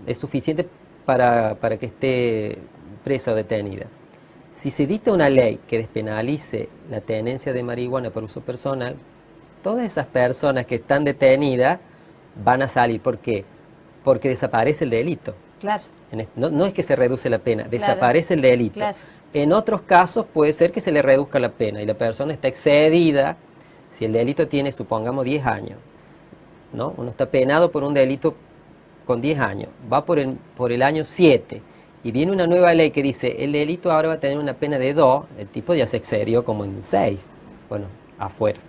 es suficiente para que esté presa o detenida. Si se dicta una ley que despenalice la tenencia de marihuana por uso personal, todas esas personas que están detenidas van a salir. ¿Por qué? Porque desaparece el delito. Claro. No es que se reduce la pena, Claro. desaparece el delito. Claro. En otros casos puede ser que se le reduzca la pena y la persona está excedida. Si el delito tiene, supongamos, 10 años, ¿no? Uno está penado por un delito con 10 años, va por el año 7 y viene una nueva ley que dice el delito ahora va a tener una pena de 2, el tipo ya se excedió como en 6, bueno, afuera,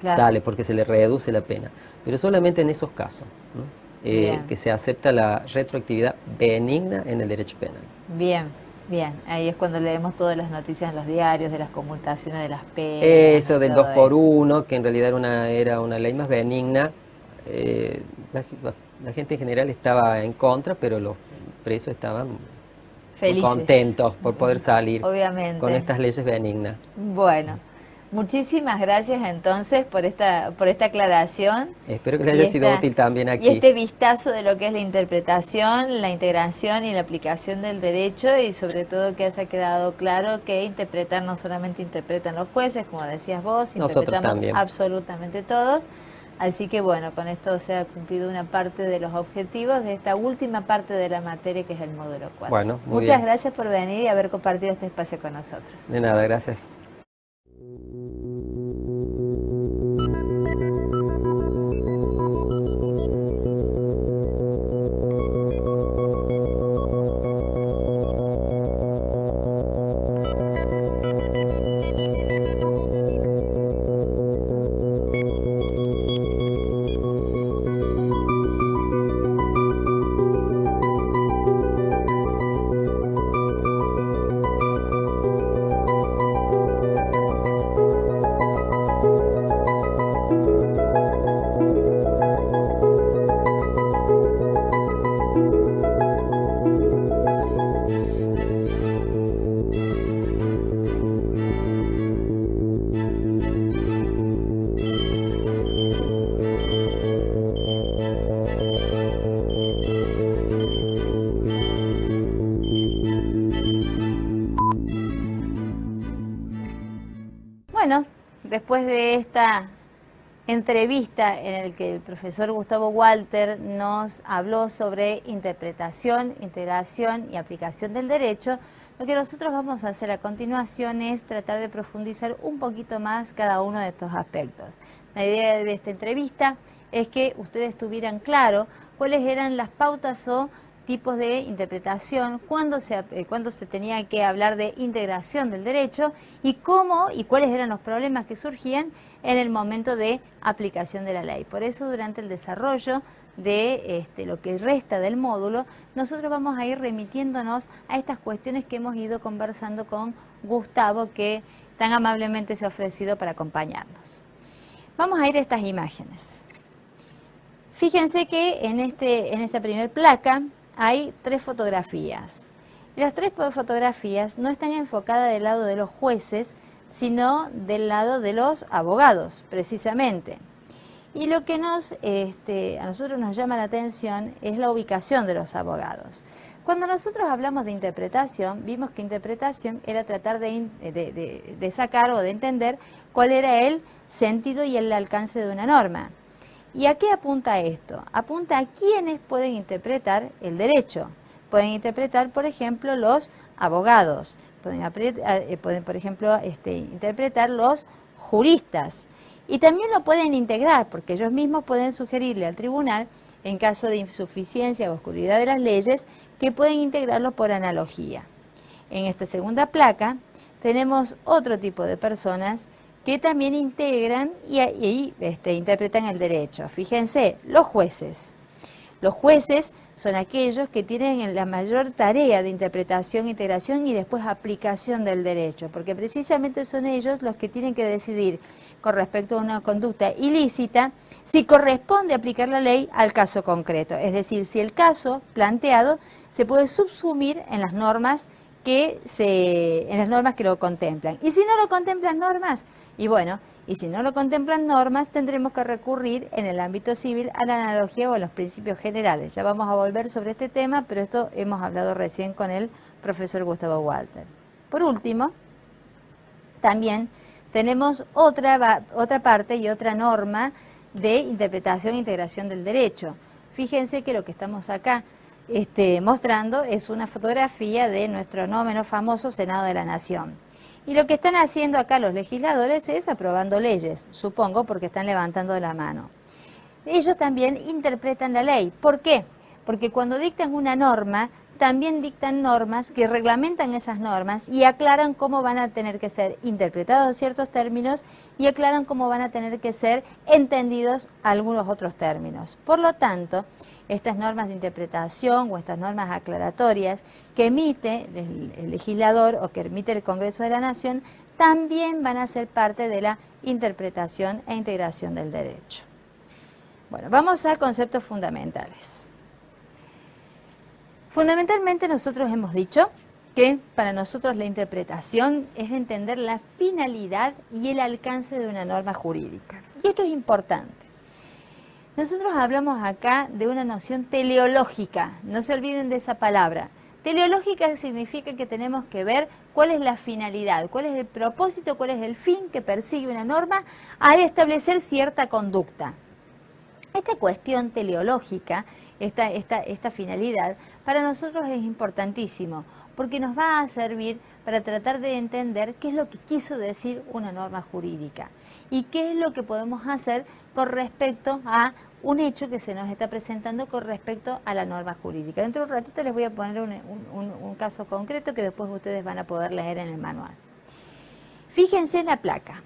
Claro. sale porque se le reduce la pena, pero solamente en esos casos, ¿no? Que se acepta la retroactividad benigna en el derecho penal. Bien, bien, ahí es cuando leemos todas las noticias en los diarios de las conmutaciones de las penas. Eso del todo 2 por 1, que en realidad era una ley más benigna, la gente en general estaba en contra, pero los presos estaban muy Felices. contentos por poder salir Obviamente. con estas leyes benignas. Bueno, muchísimas gracias entonces por esta aclaración. Espero que les haya sido útil también aquí. Y este vistazo de lo que es la interpretación, la integración y la aplicación del derecho, y sobre todo que haya quedado claro que interpretar no solamente interpretan los jueces, como decías vos, nosotros interpretamos también. absolutamente todos. Así que bueno, con esto se ha cumplido una parte de los objetivos de esta última parte de la materia, que es el módulo 4. Bueno, muy Muchas bien. gracias por venir y haber compartido este espacio con nosotros. De nada, gracias. Bueno, después de esta entrevista en la que el profesor Gustavo Walter nos habló sobre interpretación, integración y aplicación del derecho, lo que nosotros vamos a hacer a continuación es tratar de profundizar un poquito más cada uno de estos aspectos. La idea de esta entrevista es que ustedes tuvieran claro cuáles eran las pautas o tipos de interpretación, cuándo se tenía que hablar de integración del derecho y cómo y cuáles eran los problemas que surgían en el momento de aplicación de la ley. Por eso, durante el desarrollo de lo que resta del módulo, nosotros vamos a ir remitiéndonos a estas cuestiones que hemos ido conversando con Gustavo, que tan amablemente se ha ofrecido para acompañarnos. Vamos a ir a estas imágenes. Fíjense que en esta primer placa hay 3 fotografías. Y las 3 fotografías no están enfocadas del lado de los jueces, sino del lado de los abogados, precisamente. Y lo que a nosotros nos llama la atención es la ubicación de los abogados. Cuando nosotros hablamos de interpretación, vimos que interpretación era tratar de sacar o de entender cuál era el sentido y el alcance de una norma. ¿Y a qué apunta esto? Apunta a quiénes pueden interpretar el derecho. Pueden interpretar, por ejemplo, los abogados. Pueden por ejemplo, interpretar los juristas. Y también lo pueden integrar, porque ellos mismos pueden sugerirle al tribunal, en caso de insuficiencia o oscuridad de las leyes, que pueden integrarlo por analogía. En esta segunda placa tenemos otro tipo de personas que también integran y interpretan el derecho. Fíjense, los jueces. Los jueces son aquellos que tienen la mayor tarea de interpretación, integración y después aplicación del derecho, porque precisamente son ellos los que tienen que decidir con respecto a una conducta ilícita si corresponde aplicar la ley al caso concreto. Es decir, si el caso planteado se puede subsumir en las normas que lo contemplan. Y si no lo contemplan normas, y bueno, Y si no lo contemplan normas, tendremos que recurrir en el ámbito civil a la analogía o a los principios generales. Ya vamos a volver sobre este tema, pero esto hemos hablado recién con el profesor Gustavo Walter. Por último, también tenemos otra parte y otra norma de interpretación e integración del derecho. Fíjense que lo que estamos acá mostrando es una fotografía de nuestro no menos famoso Senado de la Nación. Y lo que están haciendo acá los legisladores es aprobando leyes, supongo, porque están levantando la mano. Ellos también interpretan la ley. ¿Por qué? Porque cuando dictan una norma, también dictan normas que reglamentan esas normas y aclaran cómo van a tener que ser interpretados ciertos términos y aclaran cómo van a tener que ser entendidos algunos otros términos. Por lo tanto, estas normas de interpretación o estas normas aclaratorias que emite el legislador o que emite el Congreso de la Nación también van a ser parte de la interpretación e integración del derecho. Bueno, vamos a conceptos fundamentales. Fundamentalmente nosotros hemos dicho que para nosotros la interpretación es entender la finalidad y el alcance de una norma jurídica. Y esto es importante. Nosotros hablamos acá de una noción teleológica, no se olviden de esa palabra. Teleológica significa que tenemos que ver cuál es la finalidad, cuál es el propósito, cuál es el fin que persigue una norma al establecer cierta conducta. Esta cuestión teleológica, esta finalidad, para nosotros es importantísimo, porque nos va a servir para tratar de entender qué es lo que quiso decir una norma jurídica y qué es lo que podemos hacer con respecto a un hecho que se nos está presentando con respecto a la norma jurídica. Dentro de un ratito les voy a poner un caso concreto que después ustedes van a poder leer en el manual. Fíjense en la placa.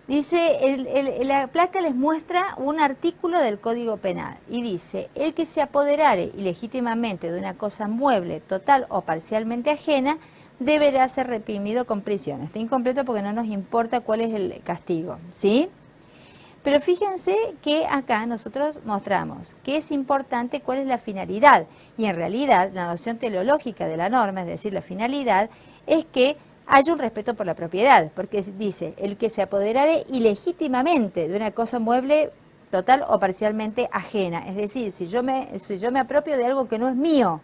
Dice, la placa les muestra un artículo del Código Penal y dice, el que se apoderare ilegítimamente de una cosa mueble, total o parcialmente ajena, deberá ser reprimido con prisión. Está incompleto porque no nos importa cuál es el castigo, ¿sí? Pero fíjense que acá nosotros mostramos que es importante cuál es la finalidad. Y en realidad la noción teleológica de la norma, es decir, la finalidad, es que haya un respeto por la propiedad. Porque dice, el que se apoderare ilegítimamente de una cosa mueble total o parcialmente ajena. Es decir, si yo me apropio de algo que no es mío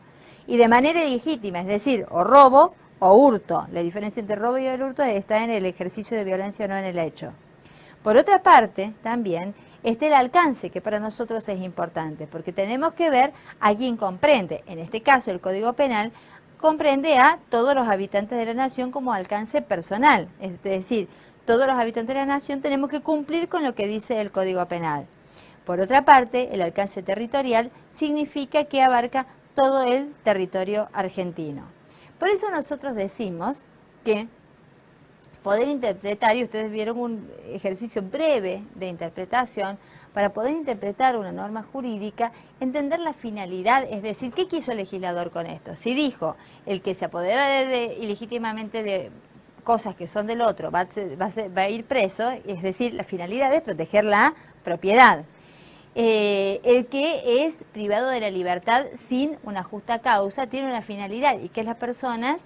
y de manera ilegítima, es decir, o robo o hurto. La diferencia entre robo y el hurto está en el ejercicio de violencia o no en el hecho. Por otra parte, también, está el alcance, que para nosotros es importante, porque tenemos que ver a quién comprende. En este caso, el Código Penal comprende a todos los habitantes de la nación como alcance personal. Es decir, todos los habitantes de la nación tenemos que cumplir con lo que dice el Código Penal. Por otra parte, el alcance territorial significa que abarca todo el territorio argentino. Por eso nosotros decimos que poder interpretar, y ustedes vieron un ejercicio breve de interpretación, para poder interpretar una norma jurídica, entender la finalidad, es decir, ¿qué quiso el legislador con esto? Si dijo, el que se apodera ilegítimamente de cosas que son del otro va a ir preso, es decir, la finalidad es proteger la propiedad. El que es privado de la libertad sin una justa causa tiene una finalidad, y que las personas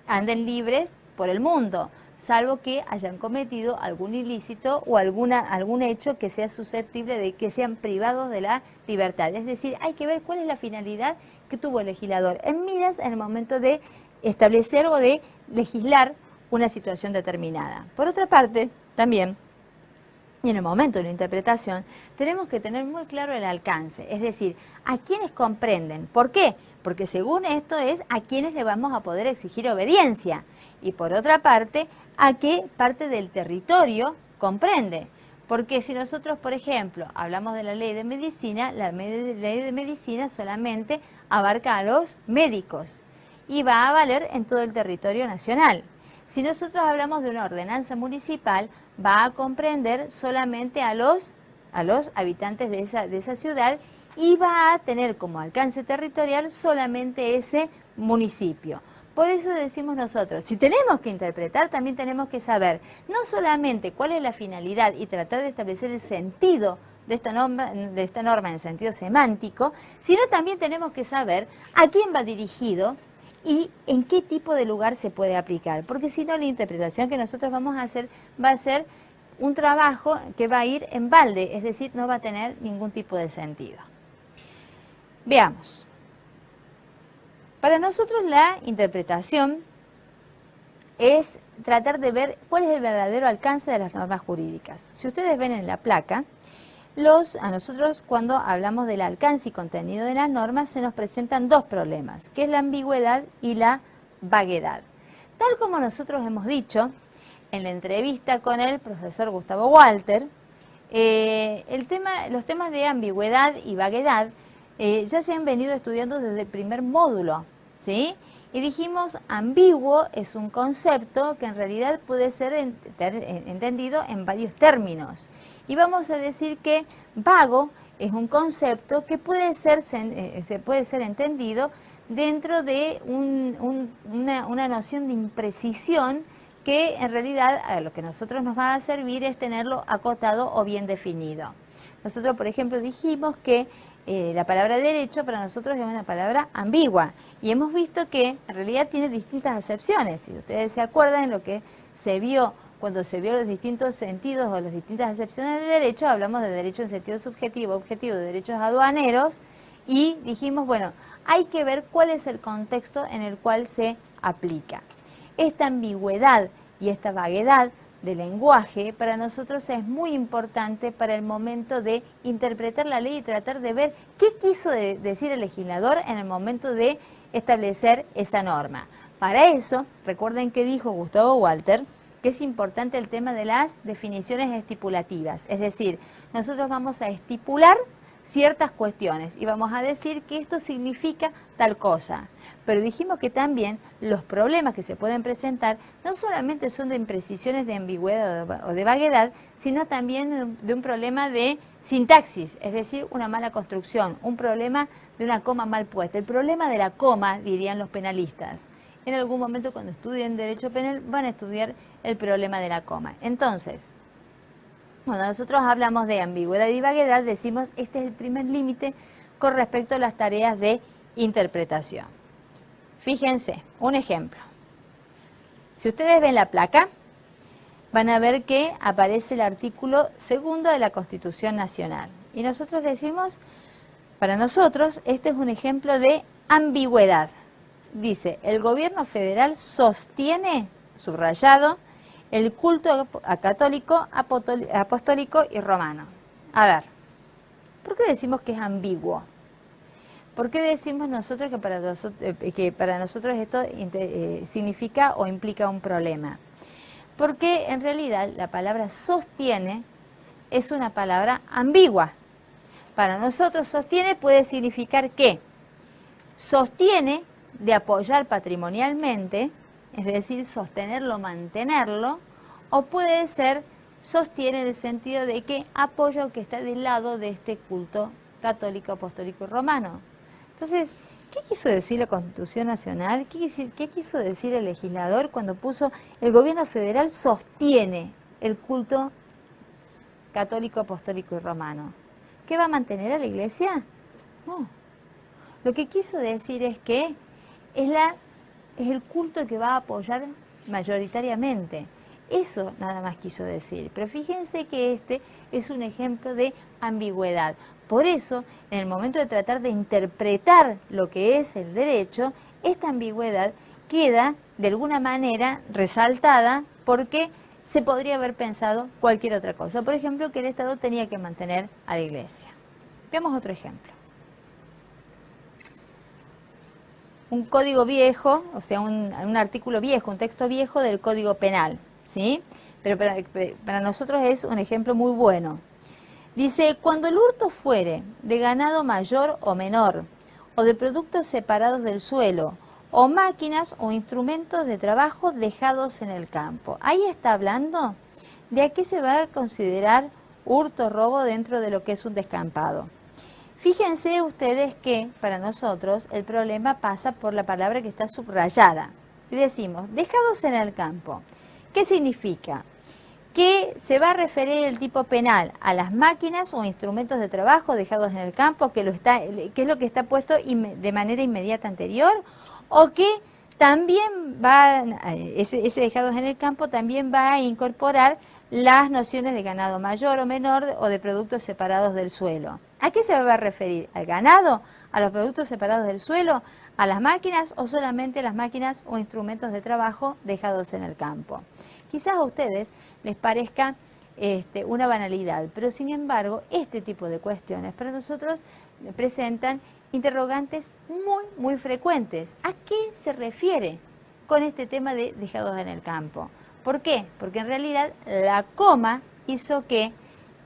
anden libres por el mundo, salvo que hayan cometido algún ilícito o algún hecho que sea susceptible de que sean privados de la libertad. Es decir, hay que ver cuál es la finalidad que tuvo el legislador en miras en el momento de establecer o de legislar una situación determinada. Por otra parte, también, y en el momento de la interpretación, tenemos que tener muy claro el alcance, es decir, a quiénes comprenden. ¿Por qué? Porque según esto es a quienes le vamos a poder exigir obediencia. Y por otra parte, a qué parte del territorio comprende. Porque si nosotros, por ejemplo, hablamos de la ley de medicina, la ley de medicina solamente abarca a los médicos y va a valer en todo el territorio nacional. Si nosotros hablamos de una ordenanza municipal, va a comprender solamente a los habitantes de esa ciudad y va a tener como alcance territorial solamente ese municipio. Por eso decimos nosotros, si tenemos que interpretar, también tenemos que saber no solamente cuál es la finalidad y tratar de establecer el sentido de esta norma en sentido semántico, sino también tenemos que saber a quién va dirigido y en qué tipo de lugar se puede aplicar. Porque si no, la interpretación que nosotros vamos a hacer va a ser un trabajo que va a ir en balde, es decir, no va a tener ningún tipo de sentido. Veamos. Para nosotros la interpretación es tratar de ver cuál es el verdadero alcance de las normas jurídicas. Si ustedes ven en la placa, a nosotros cuando hablamos del alcance y contenido de las normas se nos presentan dos problemas, que es la ambigüedad y la vaguedad. Tal como nosotros hemos dicho en la entrevista con el profesor Gustavo Walter, los temas de ambigüedad y vaguedad ya se han venido estudiando desde el primer módulo, ¿sí? Y dijimos, ambiguo es un concepto que en realidad puede ser entendido en varios términos. Y vamos a decir que vago es un concepto que puede ser entendido dentro de una noción de imprecisión que en realidad a lo que a nosotros nos va a servir es tenerlo acotado o bien definido. Nosotros, por ejemplo, dijimos que la palabra derecho para nosotros es una palabra ambigua y hemos visto que en realidad tiene distintas acepciones. Si ustedes se acuerdan lo que se vio cuando se vio los distintos sentidos o las distintas acepciones de derecho, hablamos de derecho en sentido subjetivo, objetivo, de derechos aduaneros y dijimos, bueno, hay que ver cuál es el contexto en el cual se aplica. Esta ambigüedad y esta vaguedad de lenguaje para nosotros es muy importante para el momento de interpretar la ley y tratar de ver qué quiso decir el legislador en el momento de establecer esa norma. Para eso, recuerden que dijo Gustavo Walter que es importante el tema de las definiciones estipulativas, es decir, nosotros vamos a estipular ciertas cuestiones y vamos a decir que esto significa tal cosa. Pero dijimos que también los problemas que se pueden presentar no solamente son de imprecisiones de ambigüedad o de vaguedad, sino también de un problema de sintaxis, es decir, una mala construcción, un problema de una coma mal puesta. El problema de la coma, dirían los penalistas. En algún momento cuando estudien derecho penal van a estudiar el problema de la coma. Entonces, cuando nosotros hablamos de ambigüedad y vaguedad, decimos este es el primer límite con respecto a las tareas de interpretación. Fíjense, un ejemplo. Si ustedes ven la placa, van a ver que aparece el artículo 2 de la Constitución Nacional. Y nosotros decimos, para nosotros, este es un ejemplo de ambigüedad. Dice, el gobierno federal sostiene, subrayado, el culto católico, apostólico y romano. A ver, ¿por qué decimos que es ambiguo? ¿Por qué decimos nosotros que para nosotros esto significa o implica un problema? Porque en realidad la palabra sostiene es una palabra ambigua. Para nosotros sostiene puede significar que sostiene de apoyar patrimonialmente, es decir, sostenerlo, mantenerlo, o puede ser sostiene en el sentido de que apoya o que está del lado de este culto católico, apostólico y romano. Entonces, ¿qué quiso decir la Constitución Nacional? ¿Qué quiso decir el legislador cuando puso el gobierno federal sostiene el culto católico, apostólico y romano? ¿Qué va a mantener a la iglesia? No. Lo que quiso decir es que es el culto que va a apoyar mayoritariamente. Eso nada más quiso decir. Pero fíjense que este es un ejemplo de ambigüedad. Por eso, en el momento de tratar de interpretar lo que es el derecho, esta ambigüedad queda de alguna manera resaltada porque se podría haber pensado cualquier otra cosa. Por ejemplo, que el Estado tenía que mantener a la iglesia. Veamos otro ejemplo. Un código viejo, o sea, un artículo viejo, un texto viejo del Código Penal, ¿sí? Pero para nosotros es un ejemplo muy bueno. Dice, cuando el hurto fuere de ganado mayor o menor, o de productos separados del suelo, o máquinas o instrumentos de trabajo dejados en el campo. Ahí está hablando de a qué se va a considerar hurto o robo dentro de lo que es un descampado. Fíjense ustedes que para nosotros el problema pasa por la palabra que está subrayada. Y decimos, dejados en el campo. ¿Qué significa? Que se va a referir el tipo penal a las máquinas o instrumentos de trabajo dejados en el campo, que es lo que está puesto de manera inmediata anterior, o que también ese dejados en el campo también va a incorporar las nociones de ganado mayor o menor o de productos separados del suelo. ¿A qué se va a referir? ¿Al ganado? ¿A los productos separados del suelo? ¿A las máquinas o solamente a las máquinas o instrumentos de trabajo dejados en el campo? Quizás a ustedes les parezca una banalidad, pero sin embargo este tipo de cuestiones para nosotros presentan interrogantes muy frecuentes. ¿A qué se refiere con este tema de dejados en el campo? ¿Por qué? Porque en realidad la coma hizo que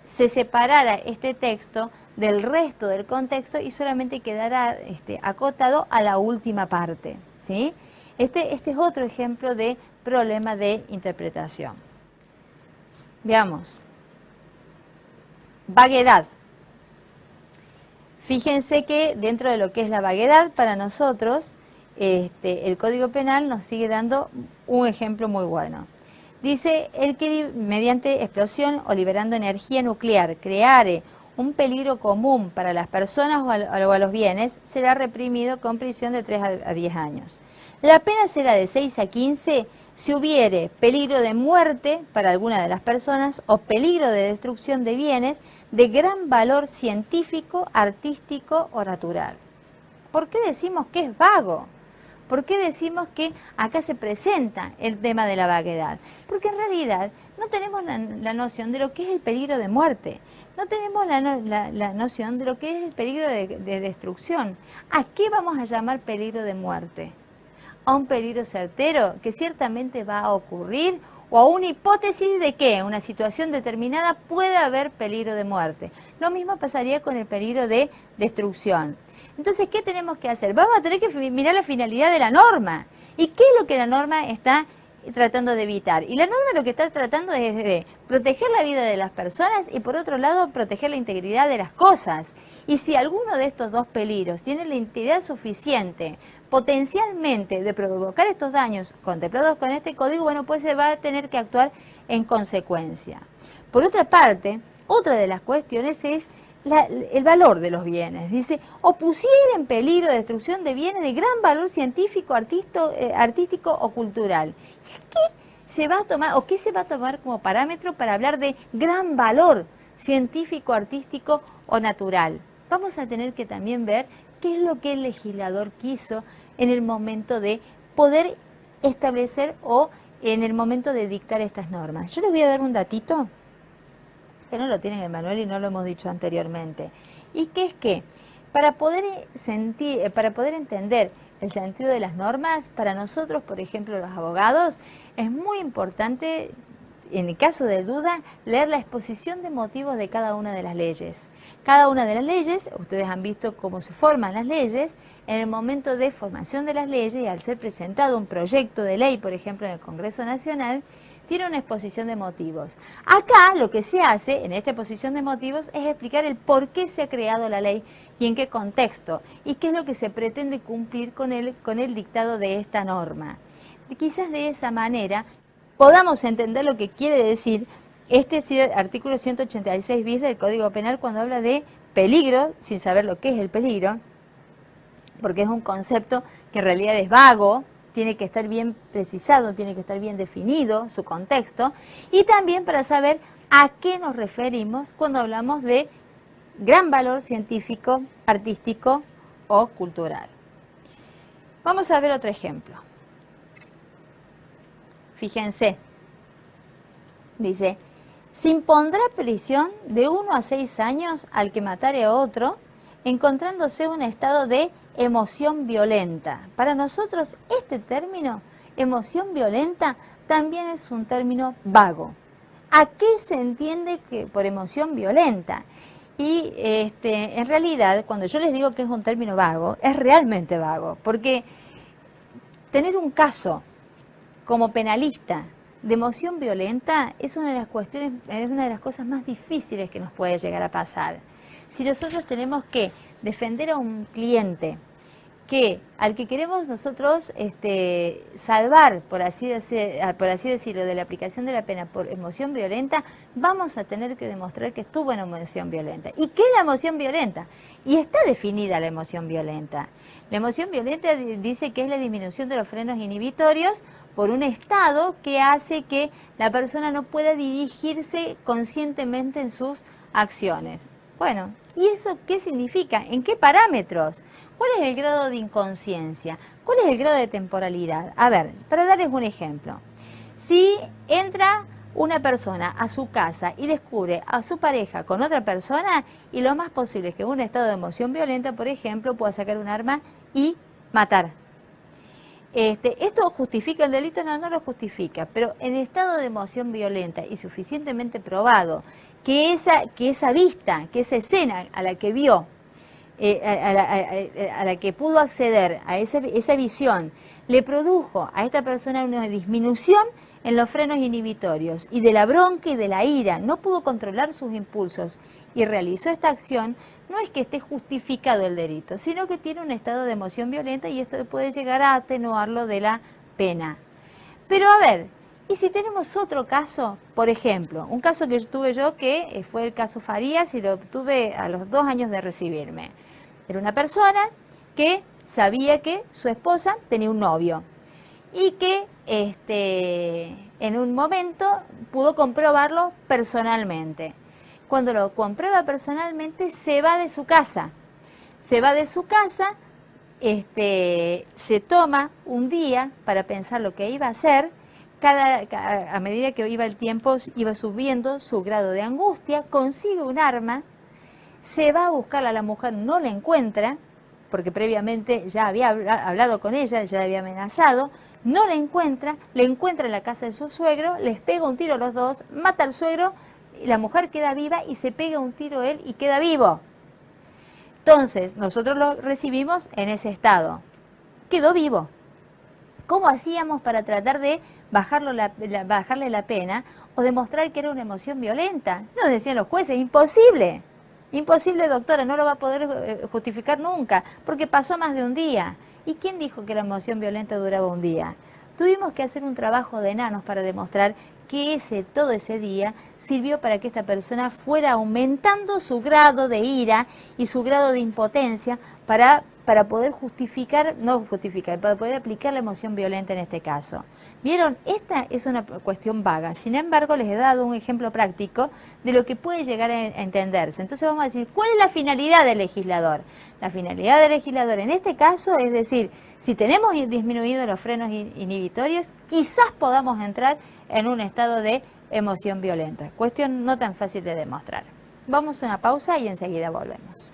se separara este texto del resto del contexto y solamente quedara acotado a la última parte, ¿sí? Este es otro ejemplo de problema de interpretación. Veamos. Vaguedad. Fíjense que dentro de lo que es la vaguedad, para nosotros, el Código Penal nos sigue dando un ejemplo muy bueno. Dice, el que mediante explosión o liberando energía nuclear creare un peligro común para las personas o a los bienes, será reprimido con prisión de 3 a 10 años. La pena será de 6 a 15 si hubiere peligro de muerte para alguna de las personas o peligro de destrucción de bienes de gran valor científico, artístico o natural. ¿Por qué decimos que es vago? ¿Por qué decimos que acá se presenta el tema de la vaguedad? Porque en realidad no tenemos la noción de lo que es el peligro de muerte, no tenemos la noción de lo que es el peligro de destrucción. ¿A qué vamos a llamar peligro de muerte? ¿A un peligro certero que ciertamente va a ocurrir? ¿O a una hipótesis de que en una situación determinada puede haber peligro de muerte? Lo mismo pasaría con el peligro de destrucción. Entonces, ¿qué tenemos que hacer? Vamos a tener que mirar la finalidad de la norma. ¿Y qué es lo que la norma está tratando de evitar? Y la norma lo que está tratando es de proteger la vida de las personas y por otro lado proteger la integridad de las cosas. Y si alguno de estos dos peligros tiene la integridad suficiente potencialmente de provocar estos daños contemplados con este código, bueno, pues se va a tener que actuar en consecuencia. Por otra parte, otra de las cuestiones es el valor de los bienes. Dice, o pusiera en peligro de destrucción de bienes de gran valor científico, artístico o cultural. ¿Qué se va a tomar o qué se va a tomar como parámetro para hablar de gran valor científico, artístico o natural? Vamos a tener que también ver qué es lo que el legislador quiso en el momento de poder establecer o en el momento de dictar estas normas. Yo les voy a dar un datito que no lo tienen en el manual y no lo hemos dicho anteriormente, y que es que para poder entender el sentido de las normas, para nosotros, por ejemplo, los abogados, es muy importante, en el caso de duda, leer la exposición de motivos de cada una de las leyes. Cada una de las leyes, ustedes han visto cómo se forman las leyes, en el momento de formación de las leyes y al ser presentado un proyecto de ley, por ejemplo, en el Congreso Nacional, tiene una exposición de motivos. Acá lo que se hace en esta exposición de motivos es explicar el por qué se ha creado la ley y en qué contexto y qué es lo que se pretende cumplir con el dictado de esta norma. Y quizás de esa manera podamos entender lo que quiere decir artículo 186 bis del Código Penal cuando habla de peligro, sin saber lo que es el peligro, porque es un concepto que en realidad es vago, tiene que estar bien precisado, tiene que estar bien definido su contexto, y también para saber a qué nos referimos cuando hablamos de gran valor científico, artístico o cultural. Vamos a ver otro ejemplo. Fíjense, dice, se impondrá prisión de 1 a 6 años al que matare a otro, encontrándose en un estado de emoción violenta. Para nosotros este término, emoción violenta, también es un término vago. ¿A qué se entiende por emoción violenta? Y en realidad, cuando yo les digo que es un término vago, es realmente vago, porque tener un caso como penalista de emoción violenta es una de las cuestiones, es una de las cosas más difíciles que nos puede llegar a pasar. Si nosotros tenemos que defender a un cliente que al que queremos nosotros salvar, por así decirlo, de la aplicación de la pena por emoción violenta, vamos a tener que demostrar que estuvo en emoción violenta. ¿Y qué es la emoción violenta? Y está definida la emoción violenta. La emoción violenta dice que es la disminución de los frenos inhibitorios por un estado que hace que la persona no pueda dirigirse conscientemente en sus acciones. Bueno, ¿y eso qué significa? ¿En qué parámetros? ¿Cuál es el grado de inconsciencia? ¿Cuál es el grado de temporalidad? A ver, para darles un ejemplo. Si entra una persona a su casa y descubre a su pareja con otra persona, y lo más posible es que en un estado de emoción violenta, por ejemplo, pueda sacar un arma y matar. ¿Esto justifica el delito? No, no lo justifica, pero en estado de emoción violenta y suficientemente probado que esa vista, que esa escena a la que vio, a la que pudo acceder, a esa visión, le produjo a esta persona una disminución en los frenos inhibitorios y de la bronca y de la ira, no pudo controlar sus impulsos y realizó esta acción, no es que esté justificado el delito, sino que tiene un estado de emoción violenta y esto puede llegar a atenuarlo de la pena. Pero a ver, ¿y si tenemos otro caso? Por ejemplo, un caso que tuve yo que fue el caso Farías y lo tuve a los 2 años de recibirme. Era una persona que sabía que su esposa tenía un novio y que en un momento pudo comprobarlo personalmente. Cuando lo comprueba personalmente, se va de su casa. Se va de su casa, se toma un día para pensar lo que iba a hacer. A medida que iba el tiempo, iba subiendo su grado de angustia, consigue un arma, se va a buscar a la mujer, no la encuentra, porque previamente ya había hablado con ella, ya la había amenazado, no la encuentra, le encuentra en la casa de su suegro, les pega un tiro a los dos, mata al suegro, la mujer queda viva y se pega un tiro él y queda vivo. Entonces, nosotros lo recibimos en ese estado. Quedó vivo. ¿Cómo hacíamos para tratar de bajarle la pena o demostrar que era una emoción violenta? Nos decían los jueces, imposible. Imposible, doctora, no lo va a poder justificar nunca, porque pasó más de un día. ¿Y quién dijo que la emoción violenta duraba un día? Tuvimos que hacer un trabajo de enanos para demostrar que todo ese día sirvió para que esta persona fuera aumentando su grado de ira y su grado de impotencia para poder para poder aplicar la emoción violenta en este caso. ¿Vieron? Esta es una cuestión vaga. Sin embargo, les he dado un ejemplo práctico de lo que puede llegar a entenderse. Entonces vamos a decir, ¿cuál es la finalidad del legislador? La finalidad del legislador en este caso es decir, si tenemos disminuido los frenos inhibitorios, quizás podamos entrar en un estado de emoción violenta. Cuestión no tan fácil de demostrar. Vamos a una pausa y enseguida volvemos.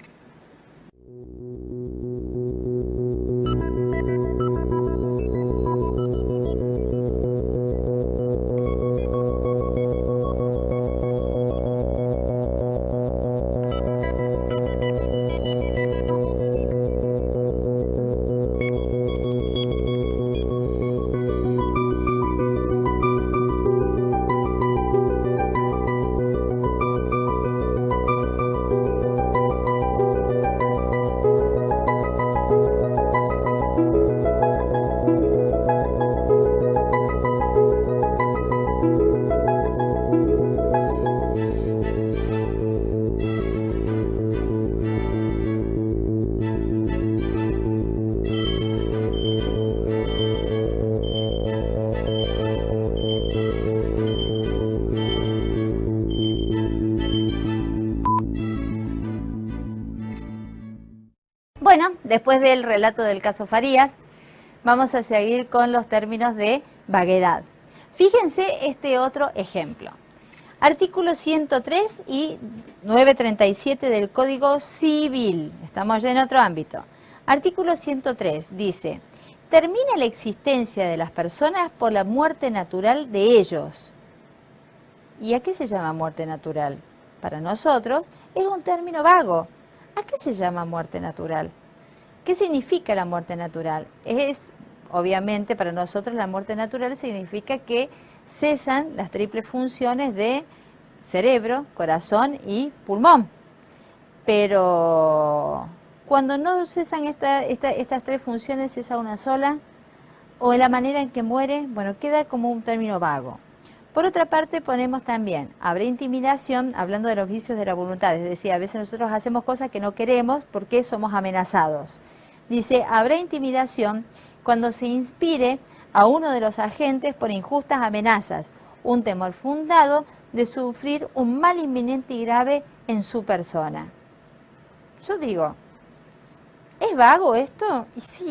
Bueno, después del relato del caso Farías, vamos a seguir con los términos de vaguedad. Fíjense este otro ejemplo. Artículo 103 y 937 del Código Civil. Estamos ya en otro ámbito. Artículo 103 dice, termina la existencia de las personas por la muerte natural de ellos. ¿Y a qué se llama muerte natural? Para nosotros es un término vago. ¿A qué se llama muerte natural? ¿Qué significa la muerte natural? Obviamente, para nosotros la muerte natural significa que cesan las triples funciones de cerebro, corazón y pulmón. Pero Cuando no cesan estas tres funciones, cesa una sola, o en la manera en que muere, bueno, queda como un término vago. Por otra parte, ponemos también, habrá intimidación, hablando de los vicios de la voluntad, es decir, a veces nosotros hacemos cosas que no queremos porque somos amenazados. Dice, habrá intimidación cuando se inspire a uno de los agentes por injustas amenazas, un temor fundado de sufrir un mal inminente y grave en su persona. Yo digo, ¿es vago esto? Y sí,